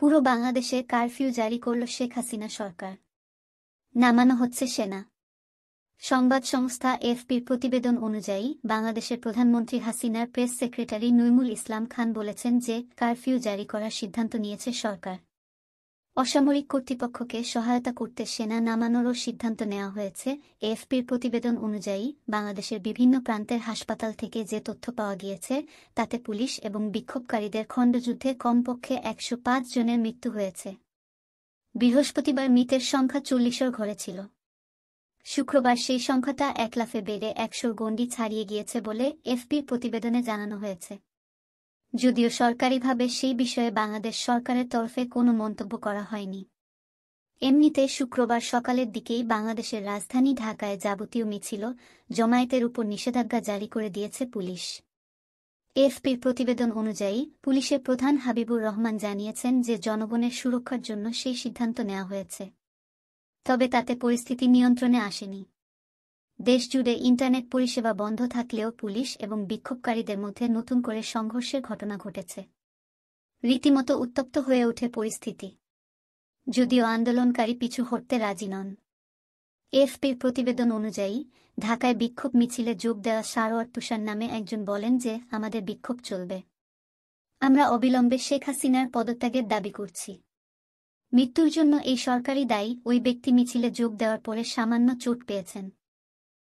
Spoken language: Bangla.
পুরো বাংলাদেশে কারফিউ জারি করল শেখ হাসিনা সরকার। নামানো হচ্ছে সেনা। সংবাদ সংস্থা এএফপির প্রতিবেদন অনুযায়ী বাংলাদেশের প্রধানমন্ত্রী হাসিনার প্রেস সেক্রেটারি নইমুল ইসলাম খান বলেছেন যে কারফিউ জারি করার সিদ্ধান্ত নিয়েছে সরকার। অসামরিক কর্তৃপক্ষকে সহায়তা করতে সেনা নামানোরও সিদ্ধান্ত নেওয়া হয়েছে। এএফপির প্রতিবেদন অনুযায়ী বাংলাদেশের বিভিন্ন প্রান্তের হাসপাতাল থেকে যে তথ্য পাওয়া গিয়েছে তাতে পুলিশ এবং বিক্ষোভকারীদের খণ্ডযুদ্ধে কমপক্ষে ১০৫ জনের মৃত্যু হয়েছে। বৃহস্পতিবার মৃতের সংখ্যা ৪০-এর ঘরে ছিল। শুক্রবার সেই সংখ্যাটা এক লাফে বেড়ে ১০০-র গণ্ডি ছাড়িয়ে গিয়েছে বলে এএফপির প্রতিবেদনে জানানো হয়েছে। যদিও সরকারিভাবে সেই বিষয়ে বাংলাদেশ সরকারের তরফে কোনো মন্তব্য করা হয়নি। এমনিতে শুক্রবার সকালের দিকেই বাংলাদেশের রাজধানী ঢাকায় যাবতীয় মিছিল জমায়েতের উপর নিষেধাজ্ঞা জারি করে দিয়েছে পুলিশ। এএফপির প্রতিবেদন অনুযায়ী পুলিশের প্রধান হাবিবুর রহমান জানিয়েছেন যে জনগণের সুরক্ষার জন্য সেই সিদ্ধান্ত নেওয়া হয়েছে। তবে তাতে পরিস্থিতি নিয়ন্ত্রণে আসেনি। দেশজুড়ে ইন্টারনেট পরিষেবা বন্ধ থাকলেও পুলিশ এবং বিক্ষোভকারীদের মধ্যে নতুন করে সংঘর্ষের ঘটনা ঘটেছে। রীতিমতো উত্তপ্ত হয়ে ওঠে পরিস্থিতি। যদিও আন্দোলনকারী পিছু হটতে রাজি নন। এএফপির প্রতিবেদন অনুযায়ী ঢাকায় বিক্ষোভ মিছিলে যোগ দেওয়া সারোয়ার তুষার নামে একজন বলেন যে আমাদের বিক্ষোভ চলবে। আমরা অবিলম্বে শেখ হাসিনার পদত্যাগের দাবি করছি। মৃত্যুর জন্য এই সরকারই দায়ী। ওই ব্যক্তি মিছিলে যোগ দেওয়ার পরে সামান্য চোট পেয়েছেন।